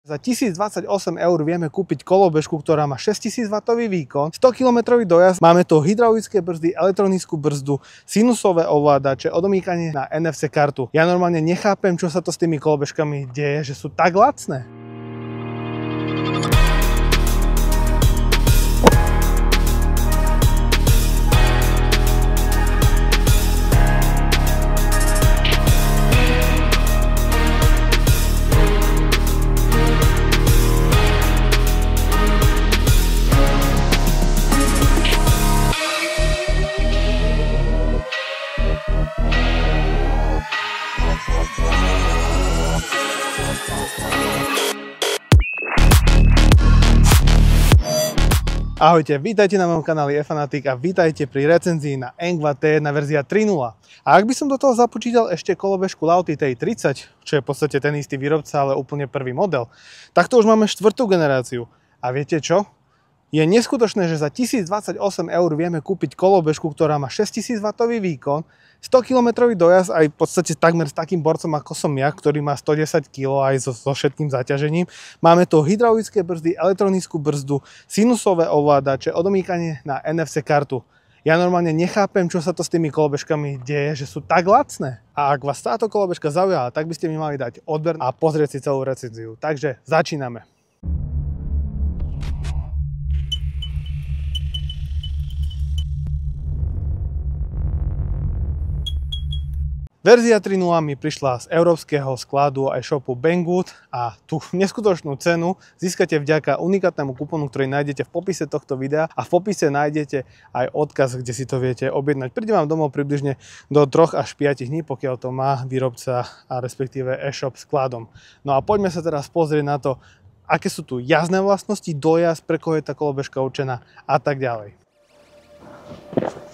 Za 1028 eur vieme kúpiť kolobežku, ktorá má 6000 W výkon, 100 km dojazd, máme tu hydraulické brzdy, elektronickú brzdu, sinusové ovládače, odomýkanie na NFC kartu. Ja normálne nechápem, čo sa to s tými kolobežkami deje, že sú tak lacné. Ahojte, vítajte na mojom kanáli eFanatik a vítajte pri recenzii na Engva T1 verzia 3.0. A ak by som do toho započítal ešte kolobežku Lauti TI30, čo je v podstate ten istý výrobca, ale úplne prvý model, tak to už máme 4. generáciu. A viete čo? Je neskutočné, že za 1028 eur vieme kúpiť kolobežku, ktorá má 6000 W výkon, 100 km dojazd aj v podstate takmer s takým borcom ako som ja, ktorý má 110 kg aj so všetkým zaťažením. Máme tu hydraulické brzdy, elektronickú brzdu, sinusové ovládače, odomýkanie na NFC kartu. Ja normálne nechápem, čo sa to s tými kolobežkami deje, že sú tak lacné. A ak vás táto kolobežka zaujala, tak by ste mi mali dať odber a pozrieť si celú recenziu. Takže začíname. Verzia 3.0 mi prišla z európskeho skladu e-shopu Banggood a tú neskutočnú cenu získate vďaka unikátnemu kupónu, ktorý nájdete v popise tohto videa a v popise nájdete aj odkaz, kde si to viete objednať. Príde vám domov približne do 3 až 5 dní, pokiaľ to má výrobca a respektíve e-shop skladom. No a poďme sa teraz pozrieť na to, aké sú tu jazdné vlastnosti, dojazd, pre koho je tá kolobežka určená a tak ďalej.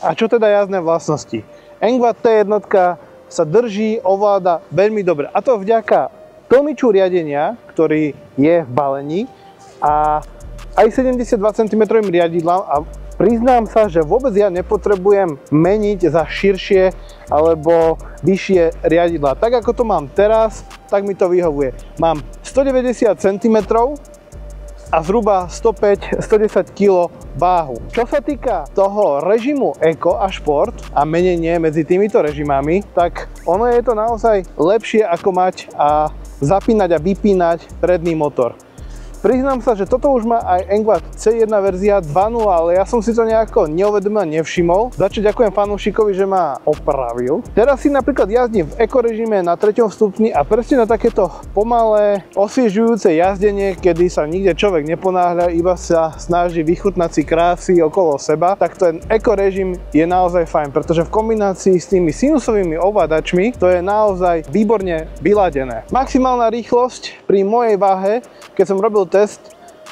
A čo teda jazdné vlastnosti? Engva T1 sa drží, ovláda veľmi dobre. A to vďaka tlmiču riadenia, ktorý je v balení a aj 72 cm riadidlám a priznám sa, že vôbec ja nepotrebujem meniť za širšie alebo vyššie riadidlá. Tak ako to mám teraz, tak mi to vyhovuje. Mám 190 cm a zhruba 105-110 kg váhu. Čo sa týka toho režimu Eco a Šport a menenie medzi týmito režimami, tak ono je to naozaj lepšie ako mať a zapínať a vypínať predný motor. Priznám sa, že toto už má aj Engva C1 verzia 2.0, ale ja som si to nejako neuvedomil, nevšimol. Za čo ďakujem fanúšikovi, že ma opravil. Teraz si napríklad jazdím v Eco režime na 3. stupni a presne na takéto pomalé, osviežujúce jazdenie, kedy sa nikde človek neponáhľa, iba sa snaží vychutnať si krásy okolo seba, tak ten Eco režim je naozaj fajn, pretože v kombinácii s tými sinusovými ovládačmi to je naozaj výborne vyladené. Maximálna rýchlosť pri mojej váhe, keď som robil test,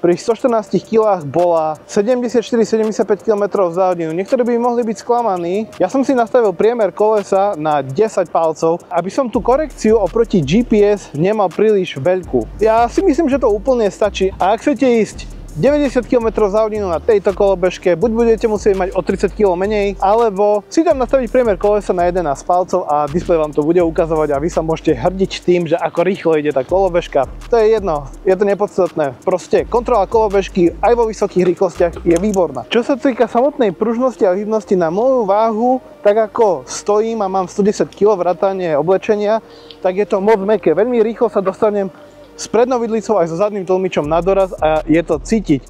pri 114 kg bola 74-75 km za hodinu. Niektorí by mohli byť sklamaní. Ja som si nastavil priemer kolesa na 10 palcov, aby som tú korekciu oproti GPS nemal príliš veľkú. Ja si myslím, že to úplne stačí. A ak chcete ísť 90 km za hodinu na tejto kolobežke, buď budete musieť mať o 30 kg menej, alebo si tam nastaviť priemer kolesa na 11 palcov a displej vám to bude ukazovať a vy sa môžete hrdiť tým, že ako rýchlo ide tá kolobežka. To je jedno, je to nepodstatné. Proste kontrola kolobežky aj vo vysokých rýchlostiach je výborná. Čo sa týka samotnej pružnosti a hybnosti na moju váhu, tak ako stojím a mám 110 kg vrátane oblečenia, tak je to moc mäkké. Veľmi rýchlo sa dostanem s prednou vidlicou aj so zadným tlmičom na doraz a je to cítiť.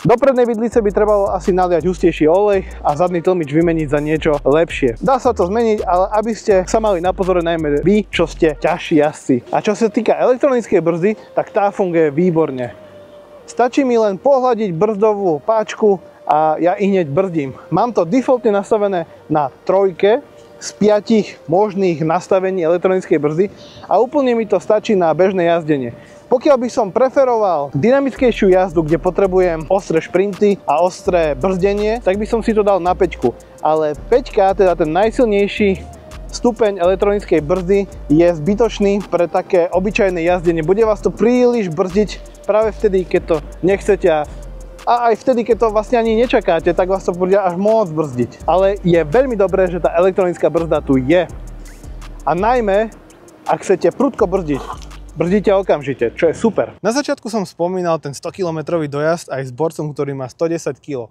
Do prednej vidlice by trebalo asi naliať hustejší olej a zadný tlmič vymeniť za niečo lepšie. Dá sa to zmeniť, ale aby ste sa mali na pozore najmä vy, čo ste ťažší jazdci. A čo sa týka elektronickej brzdy, tak tá funguje výborne. Stačí mi len pohľadiť brzdovú páčku a ja hneď brzdím. Mám to defaultne nastavené na 3 z 5 možných nastavení elektronickej brzdy a úplne mi to stačí na bežné jazdenie. Pokiaľ by som preferoval dynamickejšiu jazdu, kde potrebujem ostré šprinty a ostré brzdenie, tak by som si to dal na 5. Ale 5, teda ten najsilnejší stupeň elektronickej brzdy, je zbytočný pre také obyčajné jazdenie. Bude vás to príliš brzdiť práve vtedy, keď to nechcete a aj vtedy, keď to vlastne ani nečakáte, tak vás to bude až môcť brzdiť. Ale je veľmi dobré, že tá elektronická brzda tu je. A najmä, ak chcete prudko brzdiť. brzdíte okamžite, čo je super. Na začiatku som spomínal ten 100-kilometrový dojazd aj s borcom, ktorý má 110 kg.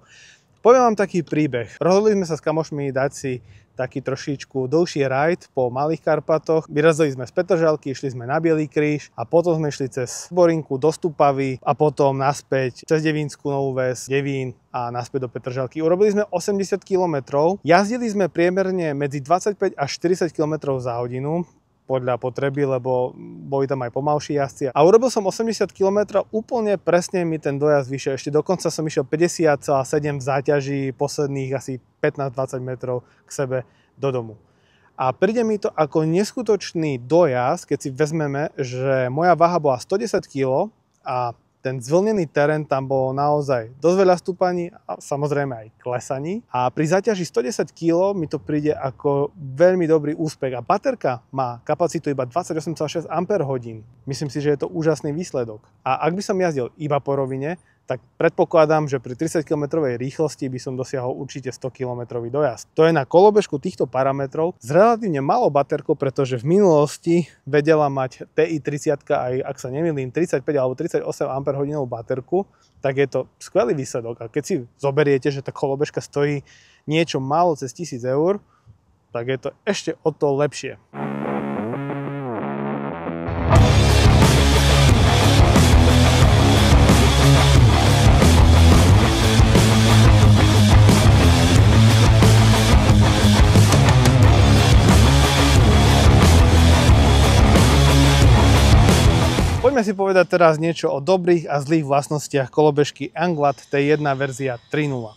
Poviem vám taký príbeh. Rozhodli sme sa s kamošmi dať si taký trošičku dlhší rajd po Malých Karpatoch. Vyrazili sme z Petržalky, išli sme na Bielý kríž a potom sme išli cez Borinku do Stupavy a potom naspäť cez Devínskú Novú Ves, Devín a naspäť do Petržalky. Urobili sme 80 km. Jazdili sme priemerne medzi 25 až 40 km za hodinu podľa potreby, lebo boli tam aj pomalší jazdci. A urobil som 80 km, úplne presne mi ten dojazd vyšiel. Ešte dokonca som išiel 50,7 v záťaži posledných asi 15-20 metrov k sebe do domu. A príde mi to ako neskutočný dojazd, keď si vezmeme, že moja váha bola 110 kg a ten zvlnený terén tam bol naozaj dosť veľa stúpaní a samozrejme aj klesaní. A pri záťaži 110 kg mi to príde ako veľmi dobrý úspech. A baterka má kapacitu iba 28,6 Ah. Myslím si, že je to úžasný výsledok. A ak by som jazdil iba po rovine, tak predpokladám, že pri 30 km rýchlosti by som dosiahol určite 100 km dojazd. To je na kolobežku týchto parametrov s relatívne malou baterkou, pretože v minulosti vedela mať TI-30, aj ak sa nemýlim, 35 alebo 38 Ah baterku, tak je to skvelý výsledok. A keď si zoberiete, že tá kolobežka stojí niečo málo cez 1000 eur, tak je to ešte o to lepšie. Poďme si povedať teraz niečo o dobrých a zlých vlastnostiach kolobežky Younglad T1 verzia 3.0.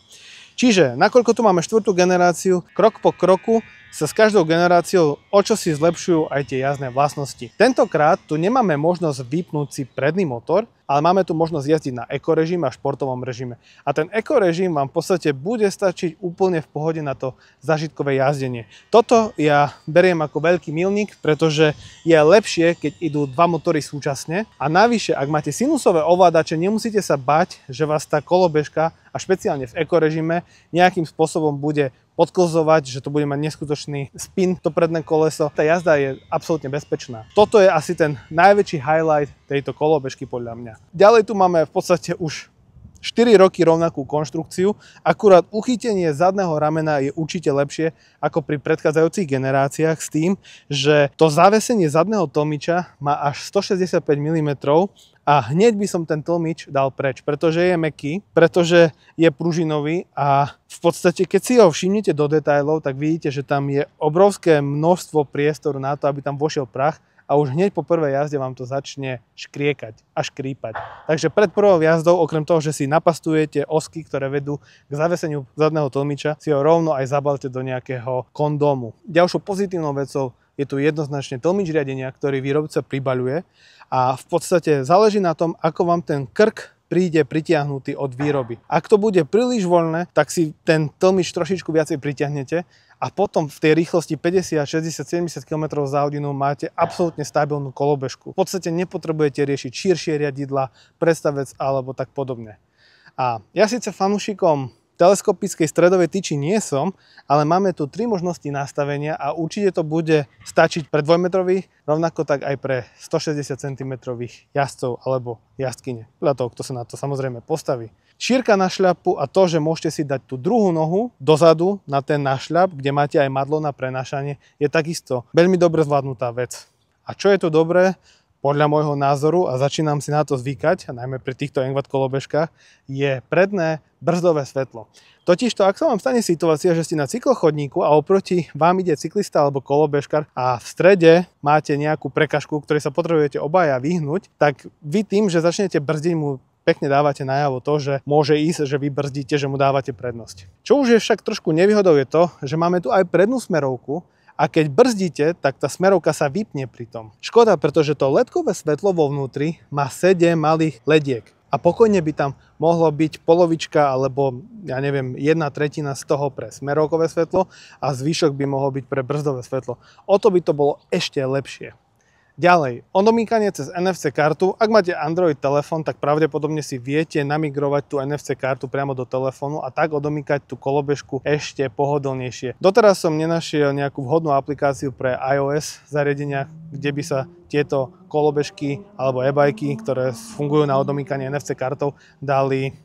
Čiže, nakoľko tu máme 4. generáciu, krok po kroku sa s každou generáciou o čosi zlepšujú aj tie jazdné vlastnosti. Tentokrát tu nemáme možnosť vypnúť si predný motor, ale máme tu možnosť jazdiť na ekorežim a športovom režime. A ten ekorežim vám v podstate bude stačiť úplne v pohode na to zážitkové jazdenie. Toto ja beriem ako veľký milník, pretože je lepšie, keď idú dva motory súčasne. A navyše, ak máte sinusové ovládače, nemusíte sa bať, že vás tá kolobežka, a špeciálne v ekorežime, nejakým spôsobom bude podklzovať, že to bude mať neskutočný spin, to predné koleso. Tá jazda je absolútne bezpečná. Toto je asi ten najväčší highlight tejto kolobežky podľa mňa. Ďalej tu máme v podstate už 4 roky rovnakú konštrukciu, akurát uchytenie zadného ramena je určite lepšie ako pri predchádzajúcich generáciách s tým, že to zavesenie zadného tlmiča má až 165 mm a hneď by som ten tlmič dal preč, pretože je mäkký, pretože je pružinový a v podstate keď si ho všimnete do detailov, tak vidíte, že tam je obrovské množstvo priestoru na to, aby tam vošiel prach. A už hneď po prvej jazde vám to začne škriekať a škrípať. Takže pred prvou jazdou, okrem toho, že si napastujete osky, ktoré vedú k zaveseniu zadného tlmiča, si ho rovno aj zabalte do nejakého kondómu. Ďalšou pozitívnou vecou je tu jednoznačne tlmič riadenia, ktorý výrobca pribaľuje a v podstate záleží na tom, ako vám ten krk príde pritiahnutý od výroby. Ak to bude príliš voľné, tak si ten tlmič trošičku viacej pritiahnete a potom v tej rýchlosti 50, 60, 70 km za hodinu máte absolútne stabilnú kolobežku. V podstate nepotrebujete riešiť širšie riadidla, predstavec alebo tak podobne. A ja síce fanúšikom teleskopickej stredovej tyči nie som, ale máme tu 3 možnosti nastavenia a určite to bude stačiť pre 2-metrových, rovnako tak aj pre 160 cm jazdcov alebo jazdkyne. Podľa toho, kto sa na to samozrejme postaví. Šírka na šľapu a to, že môžete si dať tú druhú nohu dozadu na ten našľap, kde máte aj madlo na prenášanie, je takisto veľmi dobre zvládnutá vec. A čo je tu dobré? Podľa môjho názoru, a začínam si na to zvykať, a najmä pri týchto Younglad kolobežkách, je predné brzdové svetlo. Totižto, ak sa vám stane situácia, že ste na cyklochodníku a oproti vám ide cyklista alebo kolobežkar a v strede máte nejakú prekažku, ktorej sa potrebujete obaja vyhnúť, tak vy tým, že začnete brzdiť, mu pekne dávate najavo to, že môže ísť, že vy brzdíte, že mu dávate prednosť. Čo už je však trošku nevýhodou je to, že máme tu aj prednú smerovku, a keď brzdíte, tak tá smerovka sa vypne pri tom. Škoda, pretože to ledkové svetlo vo vnútri má 7 malých lediek. A pokojne by tam mohlo byť polovička alebo, ja neviem, 1/3 z toho pre smerovkové svetlo a zvyšok by mohol byť pre brzdové svetlo. O to by to bolo ešte lepšie. Ďalej, odomýkanie cez NFC kartu. Ak máte Android telefón, tak pravdepodobne si viete namigrovať tú NFC kartu priamo do telefónu a tak odomýkať tú kolobežku ešte pohodlnejšie. Doteraz som nenašiel nejakú vhodnú aplikáciu pre iOS zariadenia, kde by sa tieto kolobežky alebo e-bajky, ktoré fungujú na odomýkanie NFC kartou, dali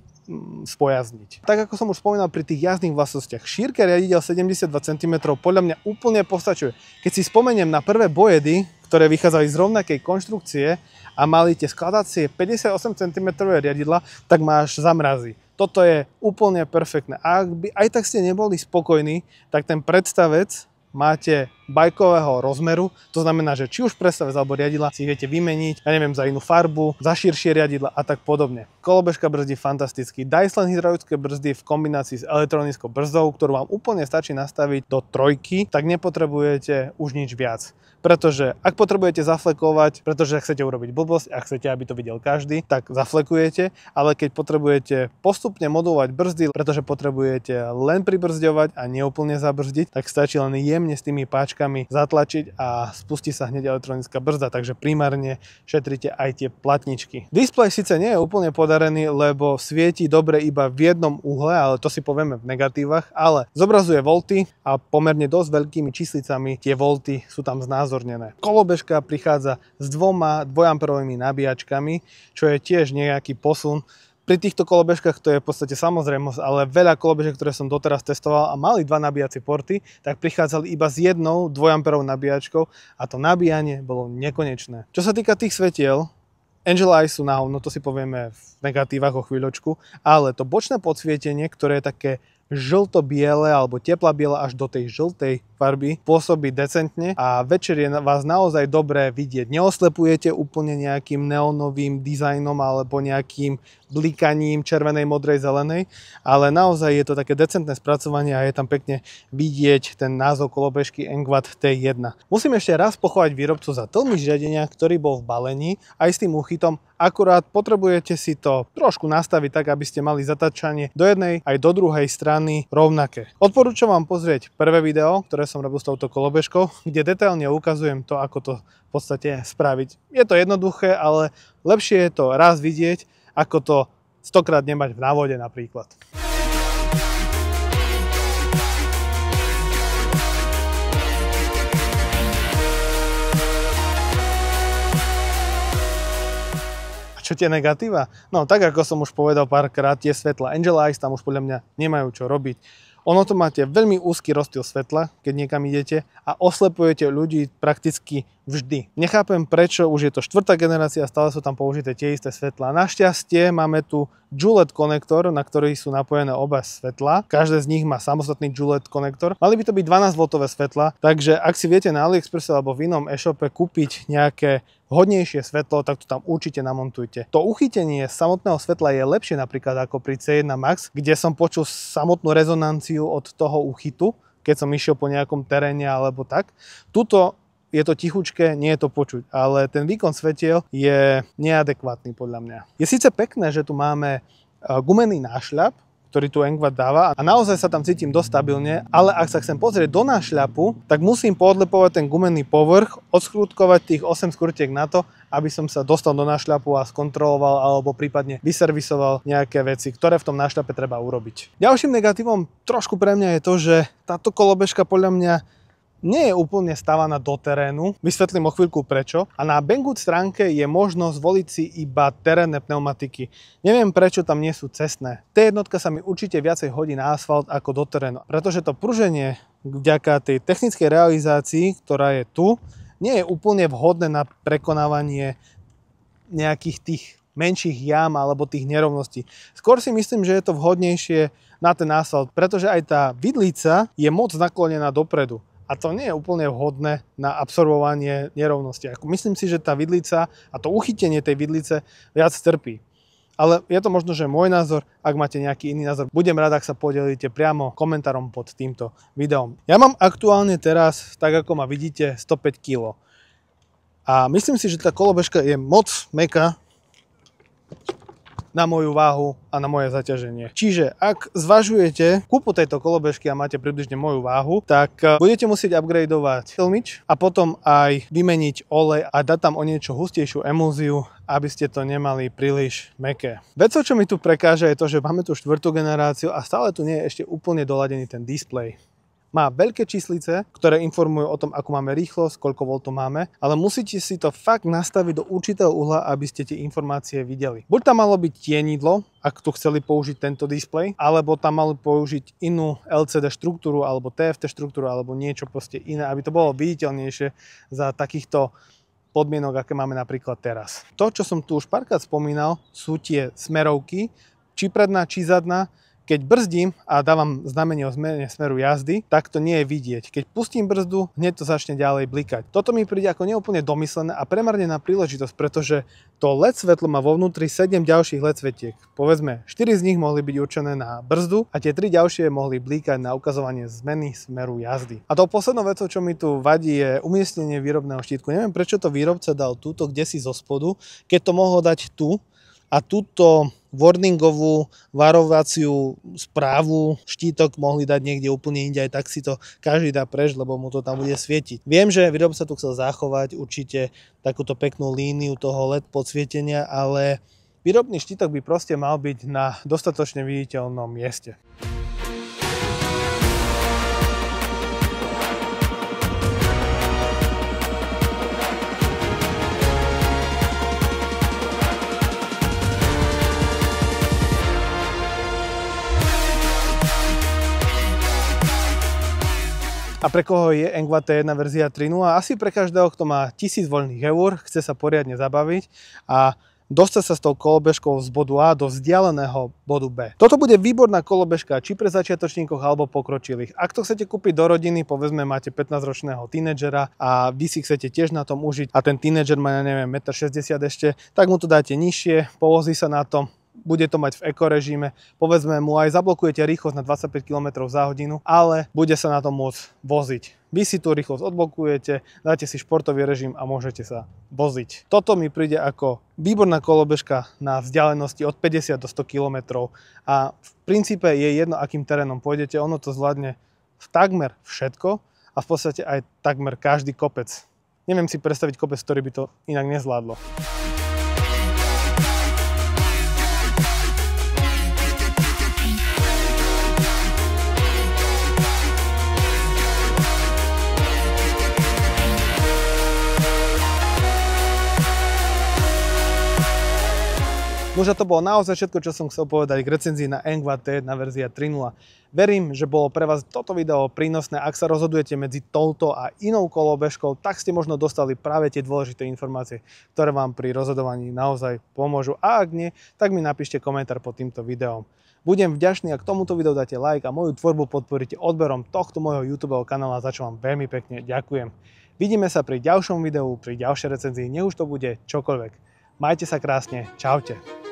spojazniť. Tak ako som už spomínal pri tých jazdných vlastnostiach, šírka riaditeľ 72 cm podľa mňa úplne postačuje. Keď si spomeniem na prvé Boyedy, ktoré vychádzali z rovnakej konštrukcie a mali tie skladacie 58 cm riadidla, tak ma až zamrazí. Toto je úplne perfektné. A ak by aj tak ste neboli spokojní, tak ten predstavec máte bajkového rozmeru, to znamená, že či už predstavec alebo riadidla si viete vymeniť, ja neviem, za inú farbu, za širšie riadidla a tak podobne. Kolobežka brzdí fantasticky. Dyson hydraulické brzdy v kombinácii s elektronickou brzdou, ktorú vám úplne stačí nastaviť do trojky, tak nepotrebujete už nič viac. Pretože ak potrebujete zaflekovať, pretože chcete urobiť blbosť a chcete, aby to videl každý, tak zaflekujete, ale keď potrebujete postupne modulovať brzdy, pretože potrebujete len pribrzďovať a neúplne zabrzdiť, tak stačí len jemne s tými páčkami zatlačiť a spustí sa hneď elektronická brzda, takže primárne šetrite aj tie platničky. Displej síce nie je úplne podarený, lebo svieti dobre iba v jednom uhle, ale to si povieme v negatívach, ale zobrazuje volty a pomerne dosť veľkými číslicami tie volty sú tam znázornené. Kolobežka prichádza s dvoma 2A nabíjačkami, čo je tiež nejaký posun. Pri týchto kolobežkách to je v podstate samozrejmosť, ale veľa kolobežiek, ktoré som doteraz testoval a mali dva nabíjacie porty, tak prichádzali iba s jednou 2A nabíjačkou a to nabíjanie bolo nekonečné. Čo sa týka tých svetiel, Angel Eyes sú na hovno, to si povieme v negatívach o chvíľočku, ale to bočné podsvietenie, ktoré je také žlto-biele alebo tepla-biele až do tej žltej farby, pôsobí decentne a večer je vás naozaj dobré vidieť. Neoslepujete úplne nejakým neónovým dizajnom alebo nejakým blikaním červenej, modrej, zelenej, ale naozaj je to také decentné spracovanie a je tam pekne vidieť ten názov kolobežky Engvad T1. Musím ešte raz pochváliť výrobcu za tlmič riadenia, ktorý bol v balení aj s tým úchytom. Akurát potrebujete si to trošku nastaviť tak, aby ste mali zatáčanie do jednej aj do druhej strany rovnaké. Odporúčam vám pozrieť prvé video, ktoré som robil s touto kolobežkou, kde detailne ukazujem to, ako to v podstate spraviť. Je to jednoduché, ale lepšie je to raz vidieť, ako to 100-krát nemať v návode napríklad. Čo tie negatíva? No tak ako som už povedal párkrát, tie svetla Angel Eyes tam už podľa mňa nemajú čo robiť. Ono to máte veľmi úzky rozptyl svetla, keď niekam idete a oslepujete ľudí prakticky vždy. Nechápem prečo, už je to 4. generácia a stále sú tam použité tie isté svetlá. Našťastie máme tu Julet konektor, na ktorý sú napojené oba svetlá. Každé z nich má samostatný Julet konektor. Mali by to byť 12V svetlá, takže ak si viete na AliExpresse alebo v inom e-shope kúpiť nejaké vhodnejšie svetlo, tak to tam určite namontujte. To uchytenie samotného svetla je lepšie napríklad ako pri C1 Max, kde som počul samotnú rezonanciu od toho uchytu, keď som išiel po nejakom teréne alebo tak. Tuto je to tichučké, nie je to počuť, ale ten výkon svetiel je neadekvátny podľa mňa. Je síce pekné, že tu máme gumený nášľap, ktorý tu Engvad dáva a naozaj sa tam cítim dosť stabilne, ale ak sa chcem pozrieť do nášľapu, tak musím poodlepovať ten gumený povrch, odskrutkovať tých 8 skrutiek na to, aby som sa dostal do nášľapu a skontroloval alebo prípadne vyservisoval nejaké veci, ktoré v tom nášľape treba urobiť. Ďalším negatívom trošku pre mňa je to, že táto kolobežka podľa mňa nie je úplne stávaná do terénu. Vysvetlím o chvíľku prečo. A na Banggood stránke je možnosť voliť si iba terénne pneumatiky. Neviem prečo tam nie sú cestné. T1 sa mi určite viacej hodí na asfalt ako do terénu. Pretože to pruženie vďaka tej technickej realizácii, ktorá je tu, nie je úplne vhodné na prekonávanie nejakých tých menších jám alebo tých nerovností. Skôr si myslím, že je to vhodnejšie na ten asfalt, pretože aj tá vidlica je moc naklonená dopredu. A to nie je úplne vhodné na absorbovanie nerovnosti. Myslím si, že tá vidlica a to uchytenie tej vidlice viac trpí. Ale je to možno, že môj názor. Ak máte nejaký iný názor, budem rád, ak sa podelíte priamo komentárom pod týmto videom. Ja mám aktuálne teraz, tak ako ma vidíte, 105 kg. A myslím si, že tá kolobežka je moc mäkká na moju váhu a na moje zaťaženie. Čiže ak zvažujete kúpu tejto kolobežky a máte približne moju váhu, tak budete musieť upgradeovať tlmič a potom aj vymeniť olej a dať tam o niečo hustejšiu emúziu, aby ste to nemali príliš mäkké. Vecou, čo mi tu prekáža, je to, že máme tu 4. generáciu a stále tu nie je ešte úplne doladený ten displej. Má veľké číslice, ktoré informujú o tom, akú máme rýchlosť, koľko voltov máme, ale musíte si to fakt nastaviť do určitého uhla, aby ste tie informácie videli. Buď tam malo byť tienidlo, ak tu chceli použiť tento displej, alebo tam malo použiť inú LCD štruktúru, alebo TFT štruktúru, alebo niečo proste iné, aby to bolo viditeľnejšie za takýchto podmienok, aké máme napríklad teraz. To, čo som tu už párkrát spomínal, sú tie smerovky, či predná, či zadná. Keď brzdím a dávam znamenie o zmene smeru jazdy, tak to nie je vidieť. Keď pustím brzdu, hneď to začne ďalej blikať. Toto mi príde ako neúplne domyslené a premarnená príležitosť, pretože to LED svetlo má vo vnútri 7 ďalších LED svetiek. Povedzme, 4 z nich mohli byť určené na brzdu a tie 3 ďalšie mohli blikať na ukazovanie zmeny smeru jazdy. A tou poslednou vecou, čo mi tu vadí, je umiestnenie výrobného štítku. Neviem, prečo to výrobca dal túto kdesi zo spodu, keď to mohol dať tu a túto warningovú varovaciu správu štítok mohli dať niekde úplne inde, aj tak si to každý dá preč, lebo mu to tam bude svietiť. Viem, že výrobca tu chcel zachovať určite takúto peknú líniu toho LED podsvietenia, ale výrobný štítok by proste mal byť na dostatočne viditeľnom mieste. A pre koho je Engva T1 verzia 3.0? Asi pre každého, kto má 1000 voľných eur, chce sa poriadne zabaviť a dostať sa s tou kolobežkou z bodu A do vzdialeného bodu B. Toto bude výborná kolobežka či pre začiatočníkov alebo pokročilých. Ak to chcete kúpiť do rodiny, povedzme máte 15-ročného tínedžera a vy si chcete tiež na tom užiť a ten tínedžer má, ja neviem, 1,60 m ešte, tak mu to dáte nižšie, povozí sa na tom. Bude to mať v ekorežime, povedzme mu aj zablokujete rýchlosť na 25 km za hodinu, ale bude sa na to môcť voziť. Vy si tú rýchlosť odblokujete, dáte si športový režim a môžete sa voziť. Toto mi príde ako výborná kolobežka na vzdialenosti od 50 do 100 km a v princípe je jedno, akým terénom pôjdete, ono to zvládne v takmer všetko a v podstate aj takmer každý kopec. Neviem si predstaviť kopec, ktorý by to inak nezvládlo. Možno to bolo naozaj všetko, čo som chcel povedať k recenzii na Engva T1 verzia 3.0. Verím, že bolo pre vás toto video prínosné. Ak sa rozhodujete medzi touto a inou kolobežkou, tak ste možno dostali práve tie dôležité informácie, ktoré vám pri rozhodovaní naozaj pomôžu. A ak nie, tak mi napíšte komentár pod týmto videom. Budem vďačný, ak tomuto videu dáte like a moju tvorbu podporíte odberom tohto môjho YouTube kanála, za čo vám veľmi pekne ďakujem. Vidíme sa pri ďalšom videu, pri ďalšej recenzii, nech už to bude čokoľvek. Majte sa krásne, čaute.